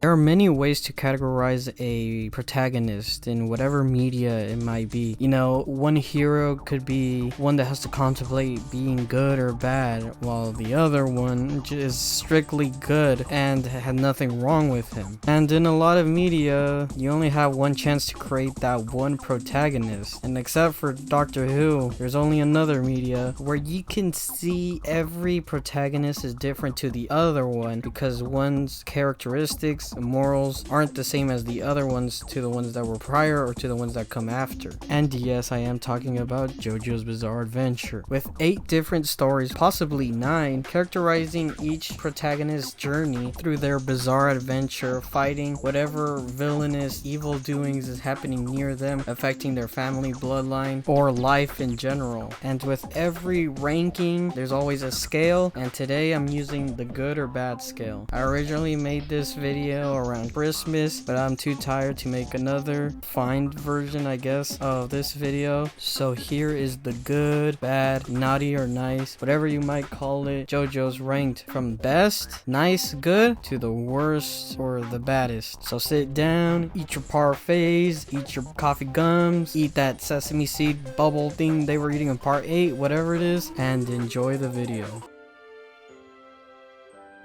There are many ways to categorize a protagonist in whatever media it might be. You know, one hero could be one that has to contemplate being good or bad, while the other one is strictly good and had nothing wrong with him. And in a lot of media, you only have one chance to create that one protagonist. And except for Doctor Who, there's only another media where you can see every protagonist is different to the other one because one's characteristics, morals aren't the same as the other ones to the ones that were prior or to the ones that come after. And yes, I am talking about Jojo's Bizarre Adventure, with 8 different stories, possibly 9, characterizing each protagonist's journey through their bizarre adventure, fighting whatever villainous evil doings is happening near them, affecting their family bloodline or life in general. And with every ranking, there's always a scale, and today I'm using the good or bad scale. I originally made this video around Christmas, but I'm too tired to make another refined version, I guess, of this video. So here is the good, bad, naughty or nice, whatever you might call it, Jojo's ranked from best, nice, good to the worst or the baddest. So sit down, eat your parfaits, eat your coffee gums, eat that sesame seed bubble thing they were eating in part 8, whatever it is, and enjoy the video.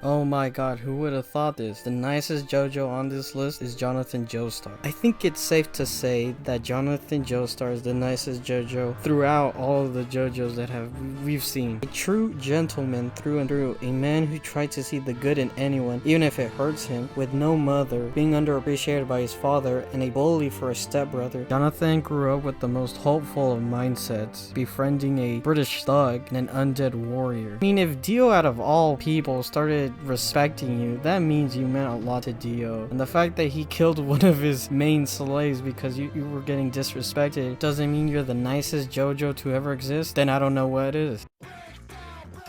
Oh my god, who would have thought this? The nicest Jojo on this list is Jonathan Joestar. I think it's safe to say that Jonathan Joestar is the nicest Jojo throughout all of the Jojos that we've seen. A true gentleman through and through, a man who tried to see the good in anyone, even if it hurts him, with no mother, being underappreciated by his father, and a bully for a stepbrother. Jonathan grew up with the most hopeful of mindsets, befriending a British thug and an undead warrior. I mean, if Dio out of all people started respecting you, that means you meant a lot to Dio. And the fact that he killed one of his main slaves because you were getting disrespected doesn't mean you're the nicest Jojo to ever exist, then I don't know what is.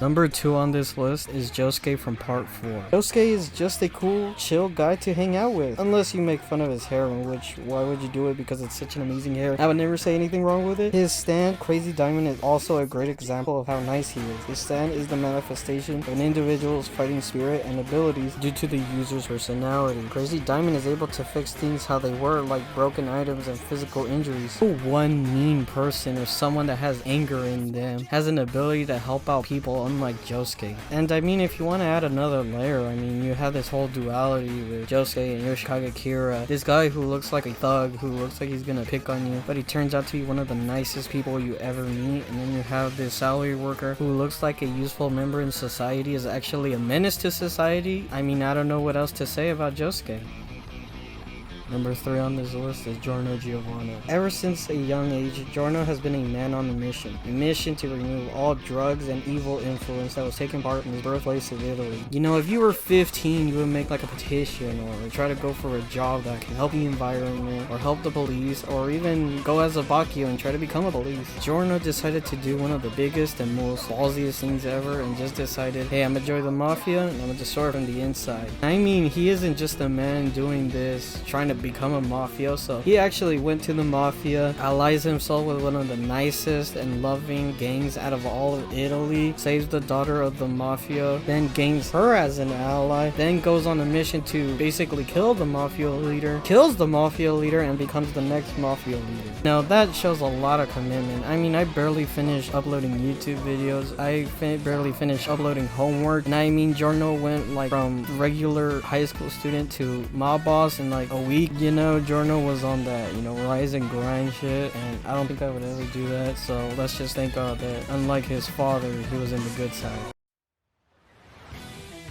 Number 2 on this list is Josuke from part 4. Josuke is just a cool, chill guy to hang out with. Unless you make fun of his hair, which, why would you do it? Because it's such an amazing hair. I would never say anything wrong with it. His stand, Crazy Diamond, is also a great example of how nice he is. His stand is the manifestation of an individual's fighting spirit and abilities due to the user's personality. Crazy Diamond is able to fix things how they were, like broken items and physical injuries. One mean person or someone that has anger in them has an ability to help out people, unlike Josuke. And I mean, if you want to add another layer, I mean, you have this whole duality with Josuke and Yoshikage Kira. This guy who looks like a thug, who looks like he's gonna pick on you, but he turns out to be one of the nicest people you ever meet. And then you have this salary worker who looks like a useful member in society, is actually a menace to society. I mean, I don't know what else to say about Josuke. Number 3 on this list is Giorno Giovanna. Ever since a young age, Giorno has been a man on a mission to remove all drugs and evil influence that was taking part in his birthplace of Italy. You know, if you were 15, you would make like a petition or try to go for a job that can help the environment or help the police, or even go as a Bacchio and try to become a police. Giorno decided to do one of the biggest and most ballsiest things ever and just decided, hey, I'm gonna join the mafia and I'm gonna destroy it from the inside. I mean, he isn't just a man doing this, trying to become a mafioso. He actually went to the mafia, allies himself with one of the nicest and loving gangs out of all of Italy, saves the daughter of the mafia, then gains her as an ally, then goes on a mission to basically kill the mafia leader, kills the mafia leader, and becomes the next mafia leader. Now that shows a lot of commitment. I mean, I barely finished uploading YouTube videos. I barely finished uploading homework, and I mean, Giorno went like from regular high school student to mob boss in like a week. You know, Giorno was on that, you know, rise and grind shit, and I don't think I would ever do that. So let's just thank God that, unlike his father, he was in the good side.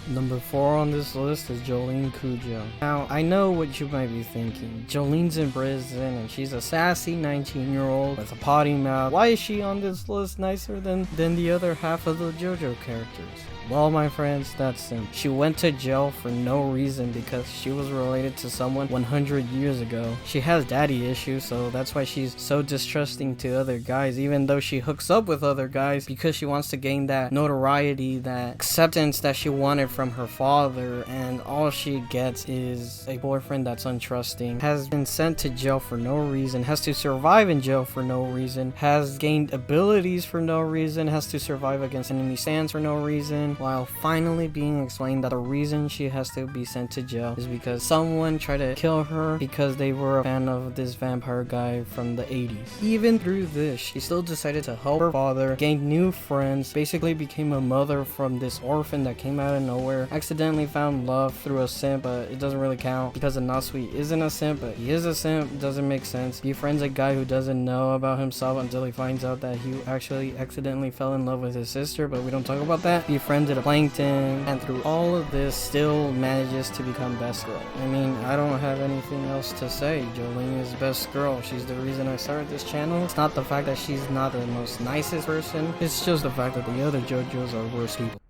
Number 4 on this list is Jolene Cujo. Now, I know what you might be thinking. Jolene's in prison and she's a sassy 19-year-old with a potty mouth. Why is she on this list nicer than the other half of the Jojo characters? Well, my friends, that's simple. She went to jail for no reason because she was related to someone 100 years ago. She has daddy issues, so that's why she's so distrusting to other guys, even though she hooks up with other guys because she wants to gain that notoriety, that acceptance that she wanted from her father, and all she gets is a boyfriend that's untrusting, has been sent to jail for no reason, has to survive in jail for no reason, has gained abilities for no reason, has to survive against enemy stands for no reason, while finally being explained that the reason she has to be sent to jail is because someone tried to kill her because they were a fan of this vampire guy from the 80s. Even through this, she still decided to help her father, gained new friends, basically became a mother from this orphan that came out of nowhere, accidentally found love through a simp, but it doesn't really count because Anasui isn't a simp, but he is a simp. Doesn't make sense. Befriends a guy who doesn't know about himself until he finds out that he actually accidentally fell in love with his sister, but we don't talk about that. Befriended a plankton, and through all of this still manages to become best girl. I mean, I don't have anything else to say. Jolene is best girl. She's the reason I started this channel. It's not the fact that she's not the most nicest person, it's just the fact that the other Jojos are worse people.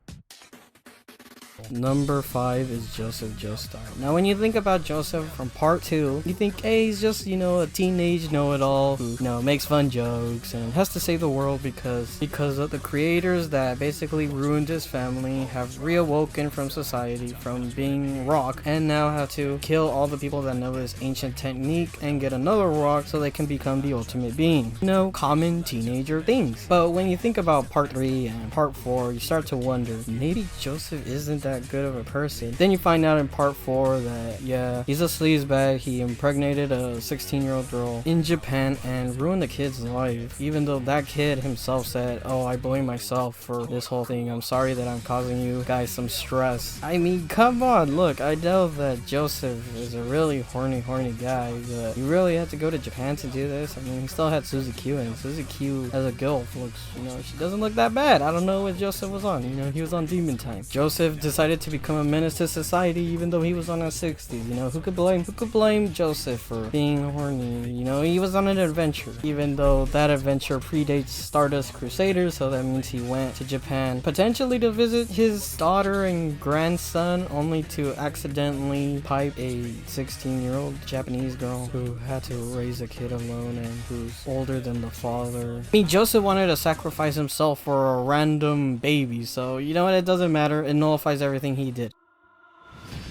Number 5 is Joseph Joestar. Now when you think about Joseph from part 2, you think, hey, he's just, a teenage know-it-all who, makes fun jokes and has to save the world because of the creators that basically ruined his family, have reawoken from society, from being rock, and now have to kill all the people that know this ancient technique and get another rock so they can become the ultimate being. Common teenager things. But when you think about part 3 and part 4, you start to wonder, maybe Joseph isn't that good of a person. Then you find out in part 4 that, yeah, he's a sleazebag. He impregnated a 16-year-old girl in Japan and ruined the kid's life, even though that kid himself said, oh, I blame myself for this whole thing. I'm sorry that I'm causing you guys some stress. I mean, come on, look, I know that Joseph is a really horny guy, but you really had to go to Japan to do this? I mean, he still had Suzy Q, and Suzy Q as a gilf looks, she doesn't look that bad. I don't know what Joseph was on, he was on demon time. Joseph decided to become a menace to society even though he was on his 60s. Who could blame Joseph for being horny? He was on an adventure, even though that adventure predates Stardust Crusaders, so that means he went to Japan potentially to visit his daughter and grandson, only to accidentally pipe a 16-year-old Japanese girl who had to raise a kid alone and who's older than the father. I mean, Joseph wanted to sacrifice himself for a random baby, so you know what, it doesn't matter, it nullifies everything he did.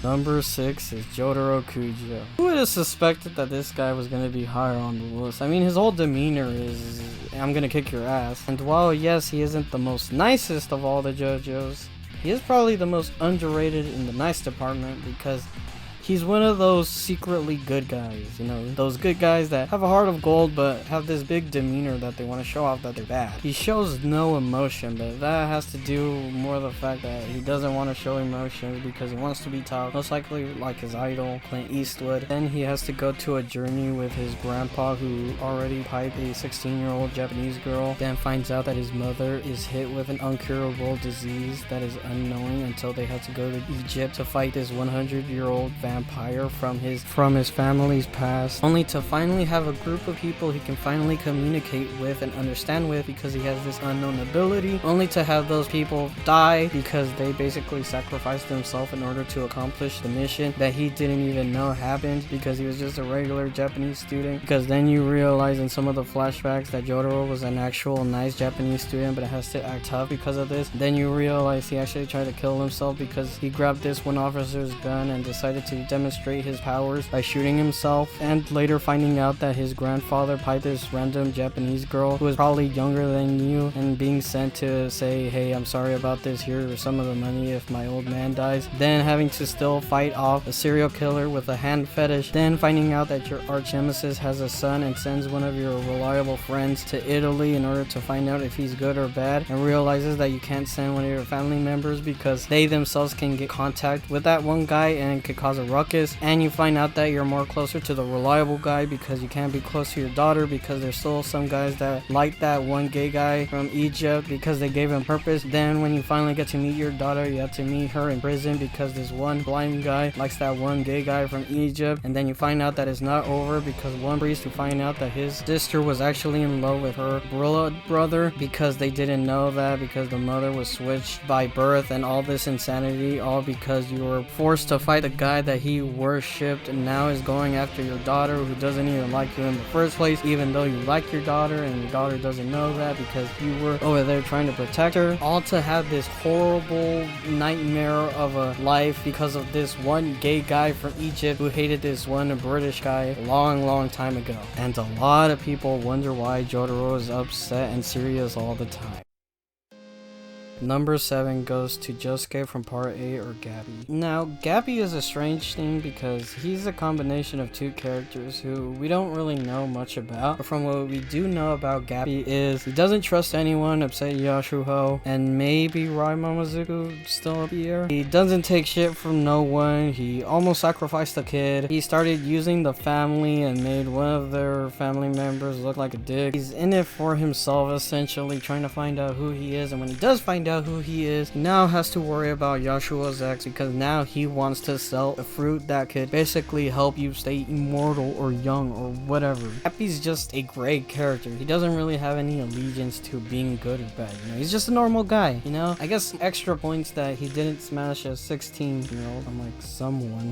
Number 6 is Jotaro Kujo. Who would have suspected that this guy was going to be higher on the list? I mean, his whole demeanor is, I'm going to kick your ass. And while, yes, he isn't the most nicest of all the Jojos, he is probably the most underrated in the nice department because he's one of those secretly good guys, those good guys that have a heart of gold but have this big demeanor that they want to show off that they're bad. He shows no emotion, but that has to do more with the fact that he doesn't want to show emotions because he wants to be tough, most likely like his idol, Clint Eastwood. Then he has to go to a journey with his grandpa who already piped a 16-year-old Japanese girl, then finds out that his mother is hit with an uncurable disease that is unknown until they had to go to Egypt to fight this 100-year-old vampire from his family's past, only to finally have a group of people he can finally communicate with and understand with because he has this unknown ability, only to have those people die because they basically sacrificed themselves in order to accomplish the mission that he didn't even know happened because he was just a regular Japanese student. Because then you realize in some of the flashbacks that Jotaro was an actual nice Japanese student but has to act tough because of this. Then you realize he actually tried to kill himself because he grabbed this one officer's gun and decided to demonstrate his powers by shooting himself, and later finding out that his grandfather piped this random Japanese girl who was probably younger than you and being sent to say, hey, I'm sorry about this, here are some of the money if my old man dies. Then having to still fight off a serial killer with a hand fetish. Then finding out that your arch nemesis has a son and sends one of your reliable friends to Italy in order to find out if he's good or bad, and realizes that you can't send one of your family members because they themselves can get contact with that one guy and could cause a ruckus. And you find out that you're more closer to the reliable guy because you can't be close to your daughter because there's still some guys that like that one gay guy from Egypt because they gave him purpose. Then when you finally get to meet your daughter, you have to meet her in prison because this one blind guy likes that one gay guy from Egypt. And then you find out that it's not over because one priest who find out that his sister was actually in love with her blood brother because they didn't know that because the mother was switched by birth, and all this insanity all because you were forced to fight the guy that he worshipped and now is going after your daughter who doesn't even like you in the first place, even though you like your daughter and your daughter doesn't know that because you were over there trying to protect her, all to have this horrible nightmare of a life because of this one gay guy from Egypt who hated this one British guy a long time ago. And a lot of people wonder why Jotaro is upset and serious all the time. Number 7 goes to Josuke from part 8, or Gabby. Now, Gabby is a strange thing because he's a combination of two characters who we don't really know much about. But from what we do know about Gabby is he doesn't trust anyone except Yasuho and maybe Rai Momozuku still up here. He doesn't take shit from no one. He almost sacrificed a kid. He started using the family and made one of their family members look like a dick. He's in it for himself, essentially trying to find out who he is, and when he does find out who he is, he now has to worry about Yashua's ex because now he wants to sell a fruit that could basically help you stay immortal or young or whatever. Happy's just a great character. He doesn't really have any allegiance to being good or bad, you know? He's just a normal guy, you know? I guess extra points that he didn't smash a 16-year-old on like someone.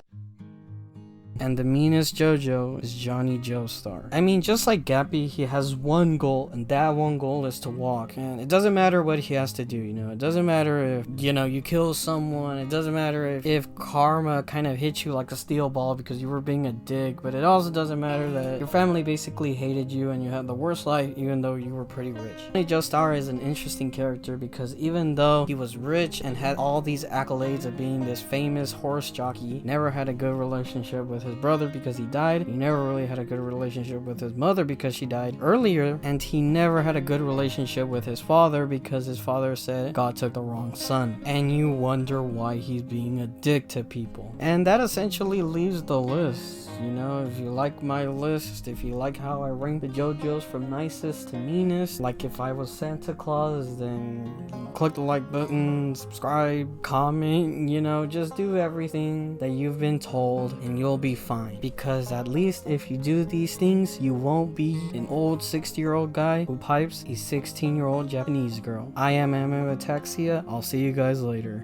And the meanest Jojo is Johnny Joestar. I mean, just like Gabby, he has one goal, and that one goal is to walk. And it doesn't matter what he has to do, you know? It doesn't matter if, you know, you kill someone. It doesn't matter if karma kind of hits you like a steel ball because you were being a dick. But it also doesn't matter that your family basically hated you and you had the worst life even though you were pretty rich. Johnny Joestar is an interesting character because even though he was rich and had all these accolades of being this famous horse jockey, never had a good relationship with his brother because he died. He never really had a good relationship with his mother because she died earlier, and he never had a good relationship with his father because his father said God took the wrong son. And you wonder why he's being a dick to people. And that essentially leaves the list. You know, if you like my list, if you like how I rank the Jojos from nicest to meanest, like if I was Santa Claus, then click the like button, subscribe, comment, you know, just do everything that you've been told and you'll be fine. Because at least if you do these things, you won't be an old 60-year-old guy who pipes a 16-year-old Japanese girl. I am Ataxia. I'll see you guys later.